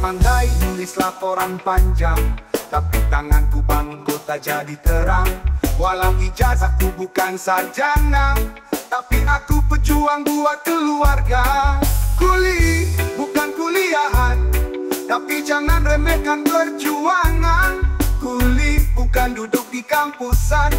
pandai nulis laporan panjang, tapi tanganku bangun kota jadi terang. Walau ijazahku bukan sarjana, tapi aku pejuang buat keluarga. Kuli bukan kuliahan, tapi jangan remehkan perjuangan. Kuli bukan duduk di kampusan,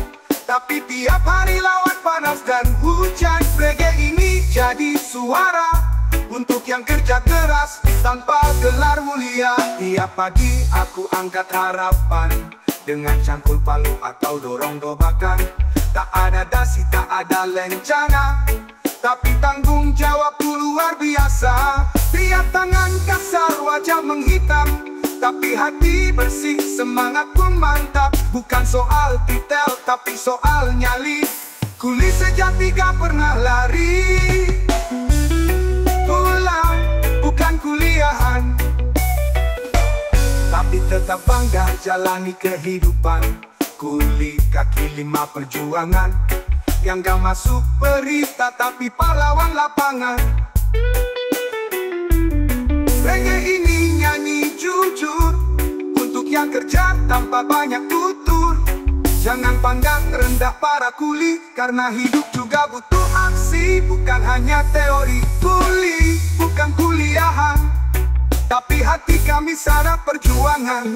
tapi tiap hari lawan panas dan hujan. Reggae ini jadi suara untuk yang kerja keras tanpa gelar mulia. Tiap pagi aku angkat harapan dengan cangkul palu atau dorong dobakan. Tak ada dasi, tak ada lencana, tapi tanggung jawabku luar biasa. Tiap tangan kasar, wajah menghitam, tapi hati bersih, semangat pun mantap. Bukan soal titel, tapi soal nyali. Kuli sejati gak pernah lari. Pulang, bukan kuliahan, tapi tetap bangga jalani kehidupan. Kuli kaki lima perjuangan, yang gak masuk berita tapi pahlawan lapangan. Reggae ini nyanyi jujur untuk yang kerja tanpa banyak tutur. Jangan pandang rendah para kuli, karena hidup juga butuh aksi, bukan hanya teori. Kuli bukan kuliahan, tapi hati kami sadar perjuangan.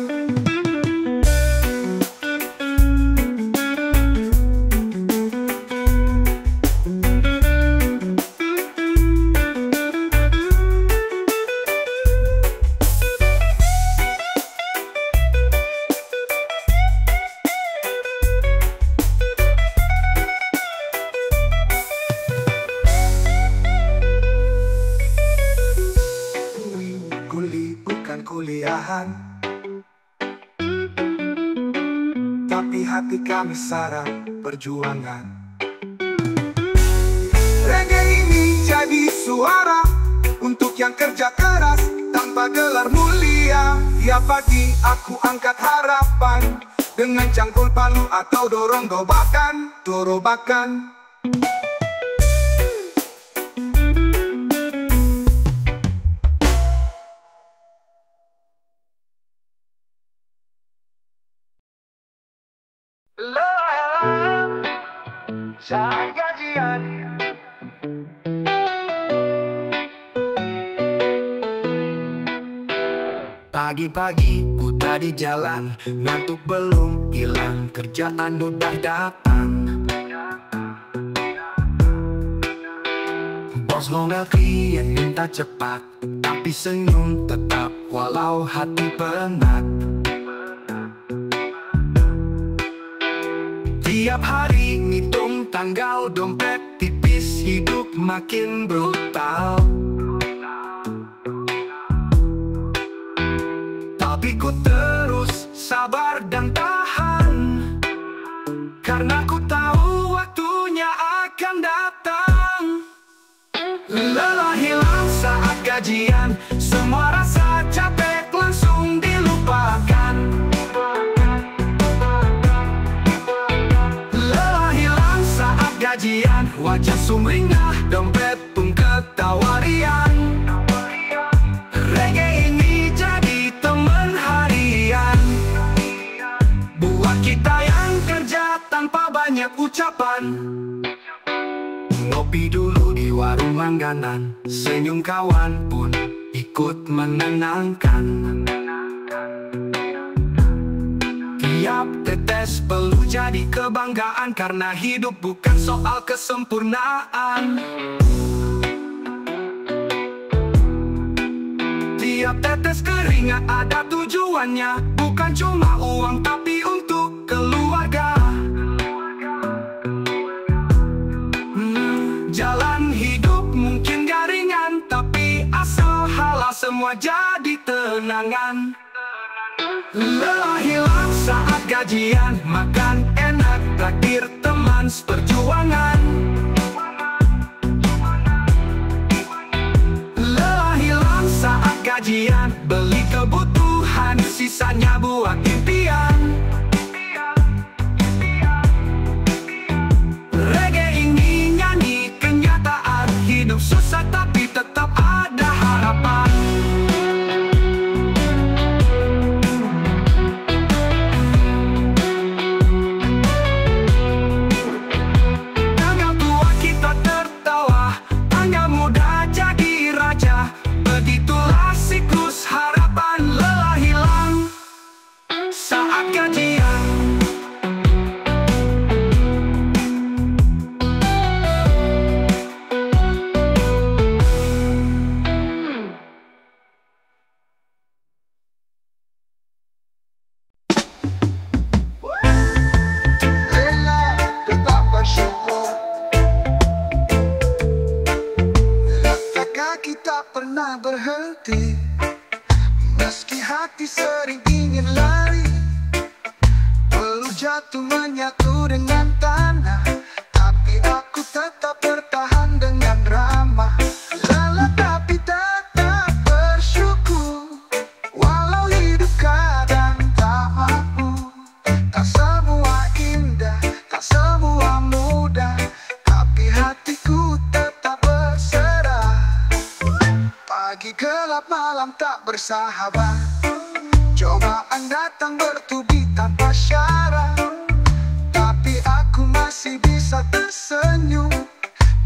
Kuliahan, tapi hati kami saraf perjuangan. Reggae ini jadi suara untuk yang kerja keras tanpa gelar mulia. Tiap pagi aku angkat harapan dengan cangkul palu atau dorong dobakan. Saat gajian, pagi-pagi udah di jalan, ngantuk belum hilang, kerjaan udah datang. Bos ngomel klien minta cepat, tapi senyum tetap walau hati penat. Tiap hari ngitung tanggal, dompet tipis, hidup makin brutal. Tapi ku terus sabar dan tahan, karena ku tahu waktunya akan datang. Lelah hilang saat gajian, semua rasa capek langsung dilupakan. Gajian, wajah sumringah, dompet pun ketawa riang. Reggae ini jadi teman harian buat kita yang kerja tanpa banyak ucapan. Ngopi dulu di warung langganan, senyum kawan pun ikut menenangkan. Tiap tetes perlu jadi kebanggaan, karena hidup bukan soal kesempurnaan. Tiap tetes keringat ada tujuannya, bukan cuma uang tapi untuk keluarga. Jalan hidup mungkin gak ringan, tapi asal halal semua jadi tenangan. Lelah hilang saat gajian, makan enak, traktir teman seperjuangan. Lelah hilang saat gajian, beli kebutuhan, sisanya buat impian. Reggae ini nyanyi kenyataan, hidup susah tapi tetap ada harapan. letih. Meski hati sering ingin lari, peluk jatuh menyatu dengan tanah, tapi aku tetap bertahan dengan ramah. Lelah tapi tetap bersyukur, walau hidup kadang tak mampu. Tak semua indah, tak semua mudah, tapi hatiku tetap berserah. Pagi gelap, malam tak bersahabat, cobaan datang bertubi tanpa syarat, tapi aku masih bisa tersenyum,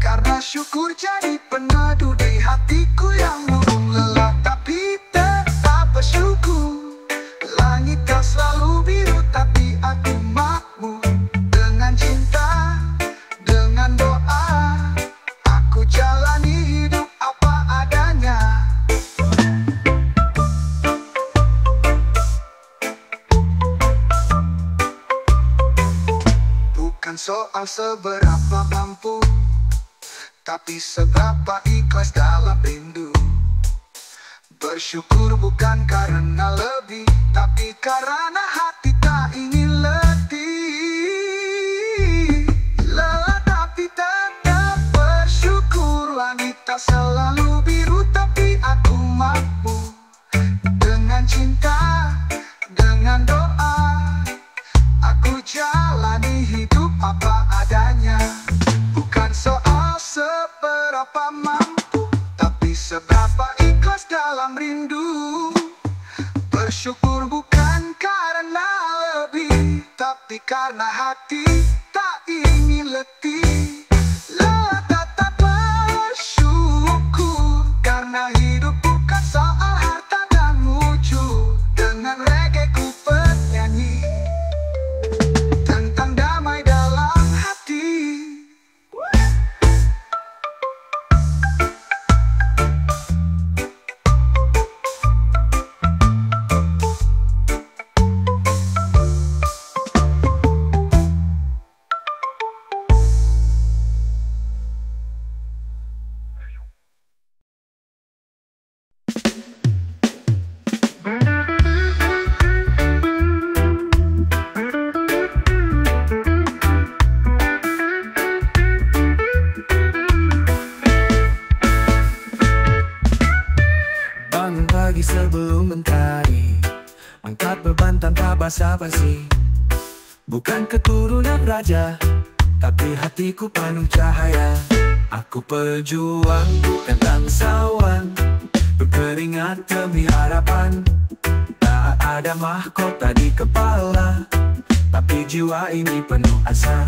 karena syukur jadi peneduh di hatiku yang murung. Lelah tapi tetap bersyukur, langit tak selalu biru, tapi aku makmur. Dengan cinta, dengan doa, aku jalani hidup apa adanya. Bukan soal seberapa mampu, tapi seberapa ikhlas dalam rindu. Bersyukur bukan karena lebih, tapi karena hati tak ingin letih. Lelah tapi tetap bersyukur, langit tak selalu biru, tapi aku mampu. Dengan cinta, dengan doa, aku jalani hidup apa adanya. Bukan soal seberapa mampu, tapi seberapa ikhlas dalam rindu. Bersyukur bukan karena lebih, tapi karena hati tak ingin letih. Lelah tetap bersyukur, karena hidup bukan soal harta dan wujud. Dengan reggae ku bernyanyi tentang damai dalam hati. Bangun pagi sebelum mentari, angkat beban tanpa basa-basi. Bukan keturunan raja, tapi hatiku penuh cahaya. Aku pejuang, bukan bangsawan, berkeringat demi harapan. Tak ada mahkota di kepala, tapi jiwa ini penuh asa.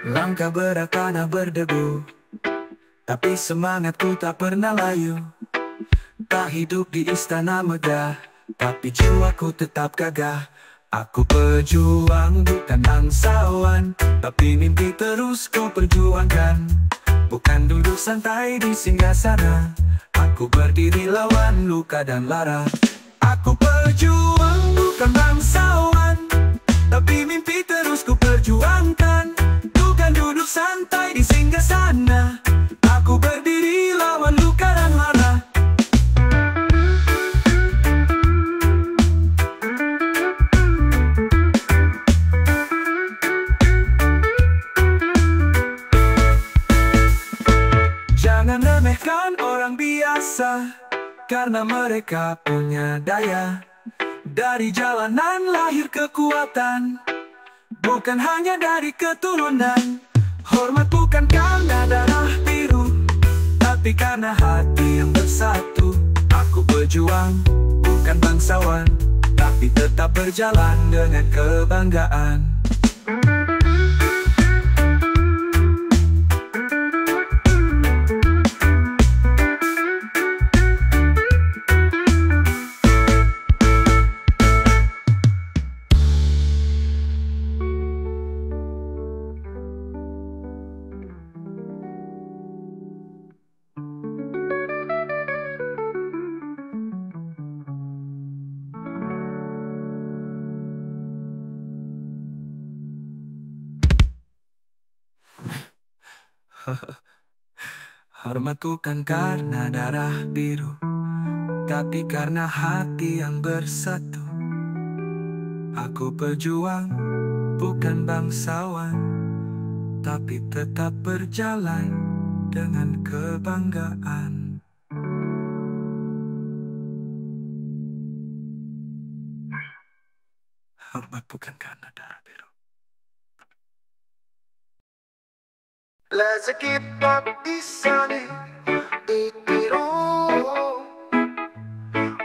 Langkah berat tanah berdebu, tapi semangatku tak pernah layu. Tak hidup di istana megah, tapi jiwaku tetap gagah. Aku pejuang, bukan bangsawan, tapi mimpi terus ku perjuangkan. Bukan duduk santai di singgasana, aku berdiri lawan luka dan lara. Aku pejuang, bukan bangsawan, tapi mimpi terus ku perjuangkan. Bukan duduk santai di singgasana, aku berdiri lawan luka dan lara. Jangan remehkan orang biasa, karena mereka punya daya. Dari jalanan lahir kekuatan, bukan hanya dari keturunan. Hormat bukan karena darah biru, tapi karena hati yang bersatu. Aku berjuang, bukan bangsawan, tapi tetap berjalan dengan kebanggaan. Hormat bukan karena darah biru, tapi karena hati yang bersatu. Aku pejuang, bukan bangsawan, tapi tetap berjalan dengan kebanggaan. Hormat bukan karena darah biru. Rezeki tak bisa ditiru.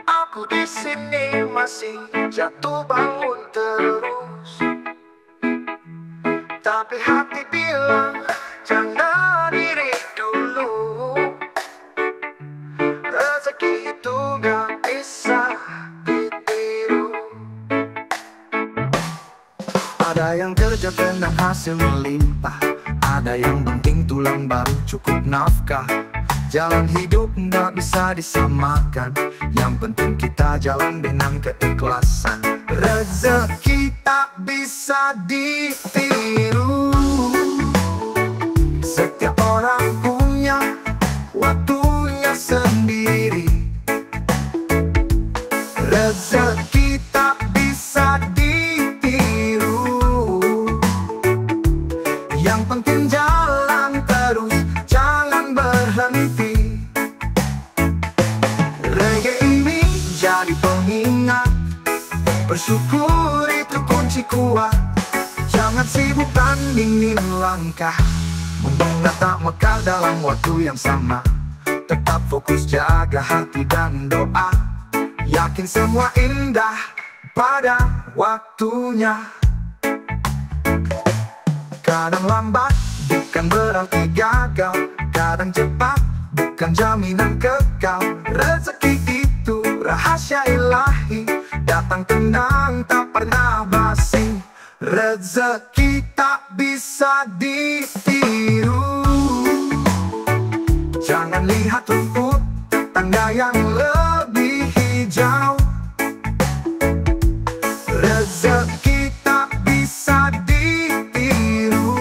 Aku di sini masih jatuh bangun terus, tapi hati bilang jangan diri dulu. Rezeki itu gak bisa ditiru. Ada yang kerja tenang hasil melimpah, ada yang penting tulang baru cukup nafkah. Jalan hidup nggak bisa disamakan, yang penting kita jalan dengan keikhlasan. Rezeki tak bisa ditiru. Setiap orang punya waktunya sendiri. Rezeki tak bisa ditiru. Yang penting jalan terus, jangan berhenti. Reggae ini jadi pengingat, bersyukur itu kunci kuat. Jangan sibuk bandingin langkah, mendengar tak mekar dalam waktu yang sama. Tetap fokus jaga hati dan doa, yakin semua indah pada waktunya. Kadang lambat bukan berarti gagal, kadang cepat bukan jaminan kekal. Rezeki itu rahasia ilahi, datang tenang tak pernah basi. Rezeki tak bisa ditiru. Jangan lihat rumput tetangga yang lebih hijau. Rezeki tak bisa ditiru.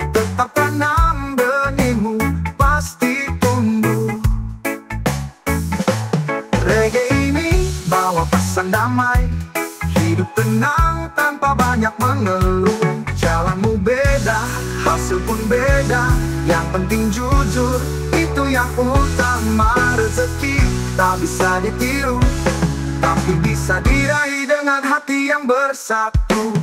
Tetap tanam benihmu, pasti tumbuh. Reggae ini bawa pesan damai, hidup tenang tanpa banyak mengeluh. Jalanmu beda, hasil pun beda, yang penting jujur, itu yang utama. Rezeki tak bisa ditiru, tapi bisa diraih dengan hati yang bersatu.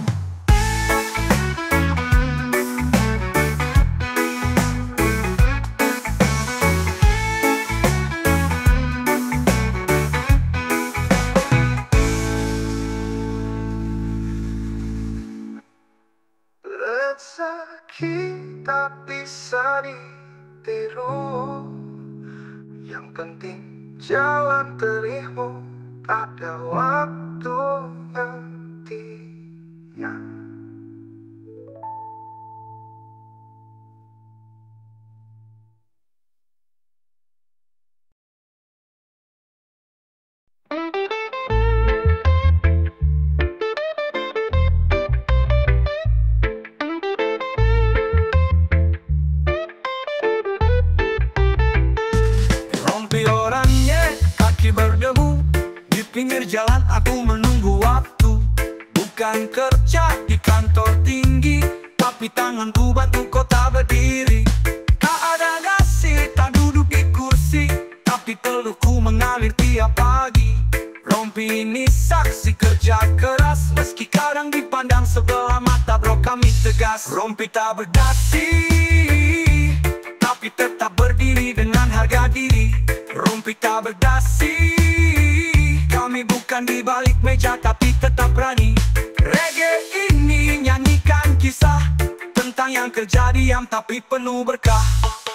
Rezeki tak bisa ditiru, yang penting jalan terihmu pada waktu nantinya. Rompi orangnya kaki berdebu, di pinggir jalan aku menunggu waktu. Bukan kerja di kantor tinggi, tapi tanganku bantu kota berdiri. Tak ada nasi, tak duduk di kursi, tapi telurku mengalir tiap pagi. Rompi ini saksi kerja keras, meski kadang dipandang sebelah mata, bro kami tegas. Rompi tak berdasi, tapi tetap berdiri dengan harga diri. Rompi tak berdasi, kami bukan di balik meja tapi tetap berani. Reggae ini nyanyikan kisah tentang yang kerja diam tapi penuh berkah.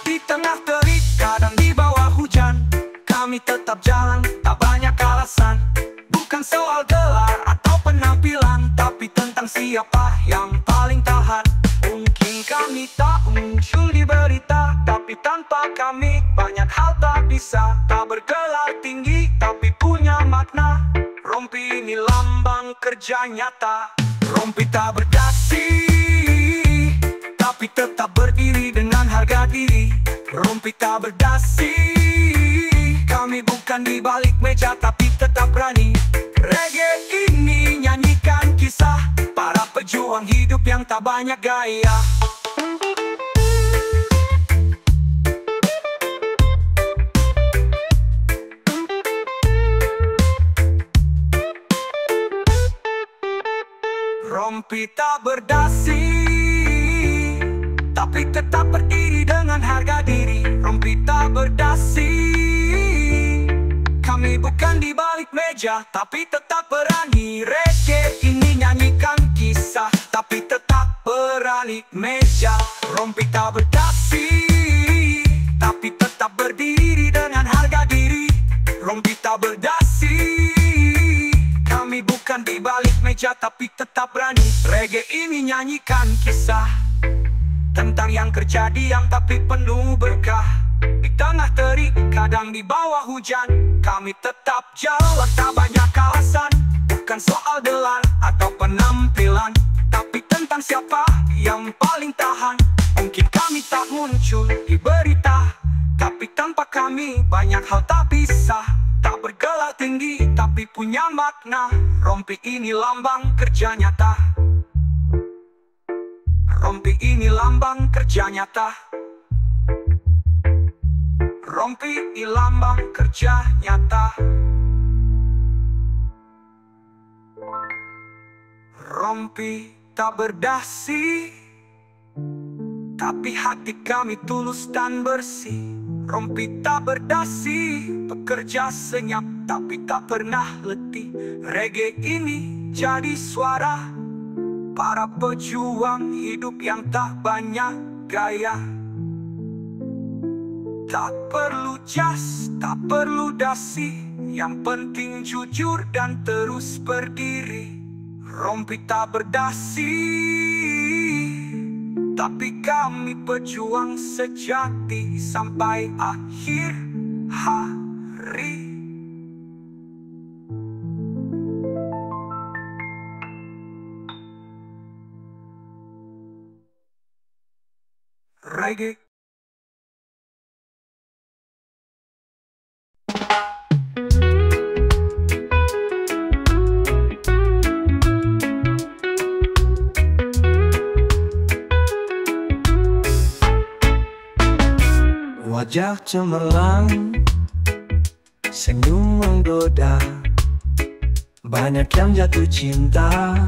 Di tengah terik, kadang di bawah hujan, kami tetap jalan, tak banyak alasan. Bukan soal gelar atau penampilan, tapi tentang siapa yang paling tahan. Mungkin kami tak muncul di berita, tapi tanpa kami banyak hal tak bisa. Tak bergelar tinggi, tapi punya makna. Rompi ini lambang kerja nyata. Rompi tak berdasi, tapi tetap berdiri dengan harga diri. Rompi tak berdasi, kami bukan di balik meja tapi tetap berani. Reggae ini nyanyikan kisah para pejuang hidup yang tak banyak gaya. Rompi tak berdasi, tapi tetap berdiri dengan harga diri. Rompi tak berdasi, kami bukan di balik meja tapi tetap berani. Reggae ini nyanyikan kisah tapi tetap berani meja. Rompi tak berdasi, tapi tetap berdiri dengan harga diri. Rompi tak berdasi, kami bukan di balik meja tapi tetap berani. Reggae ini nyanyikan kisah tentang yang terjadi yang tapi penuh berkah. Di tengah terik, kadang di bawah hujan, kami tetap jalan tak banyak alasan. Bukan soal gelar atau penampilan, tapi tentang siapa yang paling tahan. Mungkin kami tak muncul di berita, tapi tanpa kami banyak hal tak bisa. Tak bergelar tinggi tapi punya makna. Rompi ini lambang kerja nyata. Rompi ini lambang kerja nyata. Rompi ini lambang kerja nyata. Rompi tak berdasi, tapi hati kami tulus dan bersih. Rompi tak berdasi, bekerja senyap tapi tak pernah letih. Reggae ini jadi suara para pejuang hidup yang tak banyak gaya. Tak perlu jas, tak perlu dasi, yang penting jujur dan terus berdiri. Rompi tak berdasi, tapi kami pejuang sejati sampai akhir hari. Reggae. Wajah cemerlang, senyum menggoda, banyak yang jatuh cinta,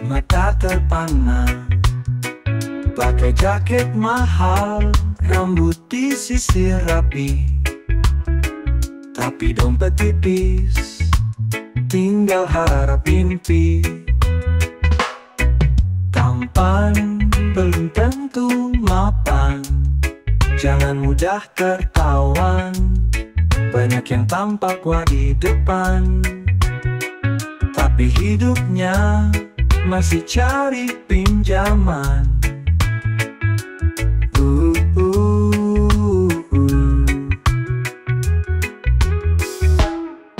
mata terpana. Pakai jaket mahal, rambut disisir rapi, tapi dompet tipis, tinggal harap mimpi. Tampan belum tentu mapan, jangan mudah tertawan. Banyak yang tampak wah di depan, tapi hidupnya masih cari pinjaman.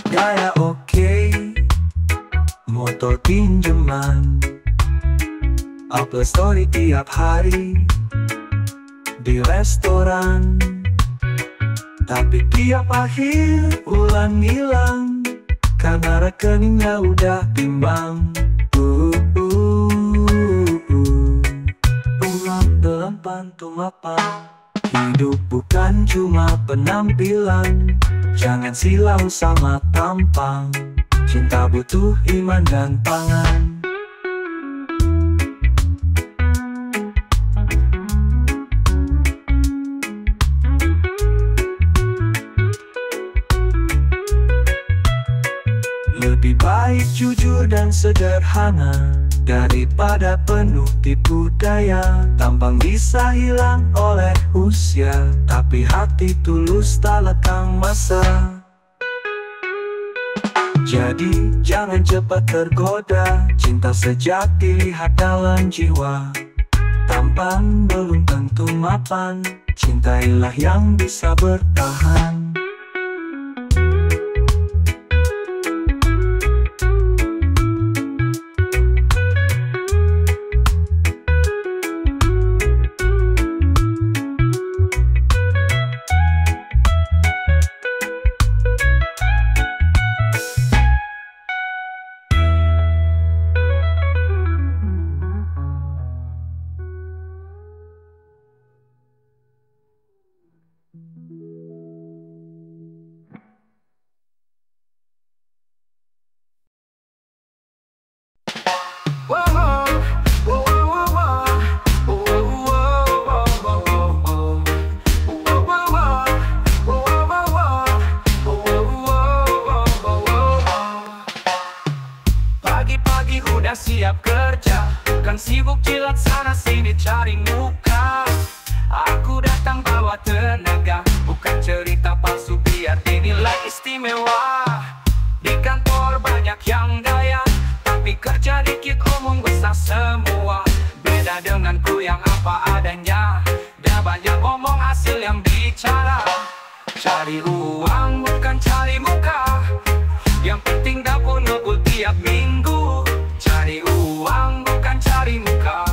Gaya oke, motor pinjaman, upload story tiap hari di restoran, tapi tiap akhir bulan hilang karena rekeningnya udah timbang. Ulang dalam pantu mapan, hidup bukan cuma penampilan. Jangan silau sama tampang, cinta butuh iman dan pangan. Lebih baik jujur dan sederhana daripada penuh tipu daya. Tampang bisa hilang oleh usia, tapi hati tulus tak lekang masa. Jadi jangan cepat tergoda, cinta sejati lihat dalam jiwa. Tampan belum tentu mapan, cintailah yang bisa bertahan. tiap kerja, bukan sibuk jilat sana sini cari muka. Aku datang bawa tenaga, bukan cerita palsu biar dinilai istimewa. Di kantor banyak yang gaya, tapi kerja dikit omong besar semua. Beda denganku yang apa adanya, dah banyak omong hasil yang bicara. Cari uang bukan cari muka, yang penting dapur ngebul tiap minggu. Cari uang bukan cari muka,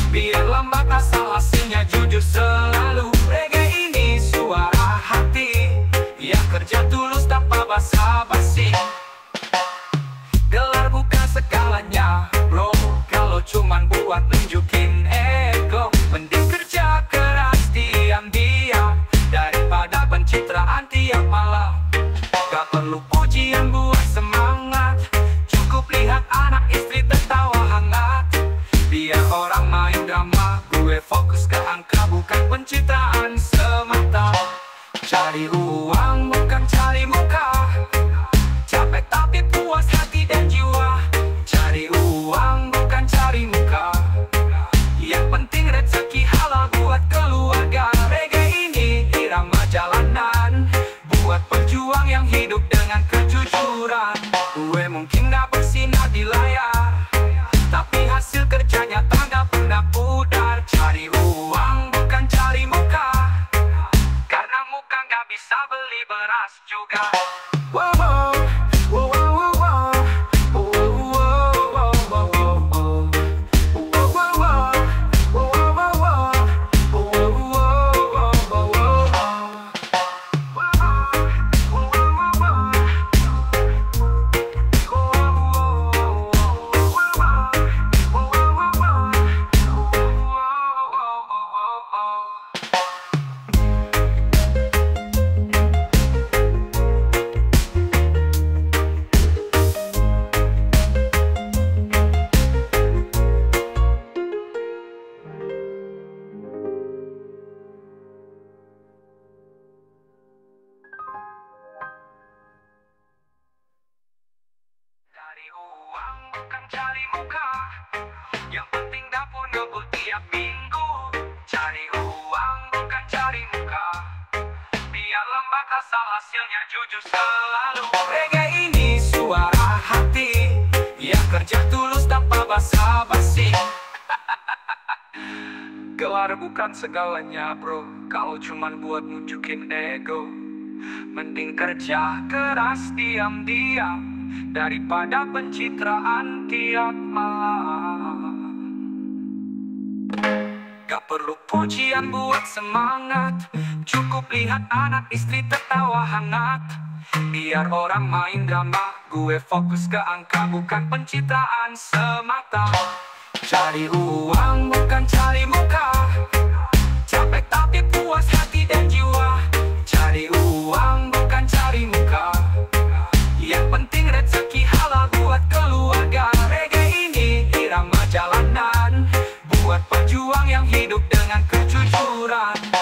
biar lambat asal hasilnya jujur selalu. Reggae ini suara hati, yang kerja tulus tanpa basa-basi. Gelar bukan segalanya bro, kalau cuman buat nunjukin ego. Mending kerja keras diam-diam, daripada pencitraan tiap malam. Gak perlu pujian buat semangat, cukup lihat anak istri tertawa hangat. Biar orang main drama, gue fokus ke angka bukan pencitraan semata. Cari uang bukan cari muka, capek tapi puas hati dan jiwa. Cari uang bukan cari muka, yang penting rezeki halal buat keluarga. Reggae ini irama jalanan, buat pejuang yang hidup dengan kejujuran. Gue mungkin gak bersinar di layar, tapi hasil kerjanya tanda pernah pudar. Cari uang bukan cari muka, karena muka gak bisa beli beras juga. Wow, wow, wow, wow, wow. Cari uang bukan cari muka, yang penting dapur ngebul tiap minggu. Cari uang bukan cari muka, biar lambat asal hasilnya jujur selalu. Reggae ini suara hati, yang kerja tulus tanpa basa-basi. Gelar bukan segalanya bro, kalau cuman buat nunjukin ego. Mending kerja keras diam-diam, daripada pencitraan tiap malam. Gak perlu pujian buat semangat, cukup lihat anak istri tertawa hangat. Biar orang main drama, gue fokus ke angka bukan pencitraan semata. Cari uang bukan cari muka, capek tapi puas hati dan jiwa. Cari uang bukan cari muka, yang penting rezeki halal buat keluarga. Reggae ini irama jalanan, buat pejuang yang hidup dengan kejujuran.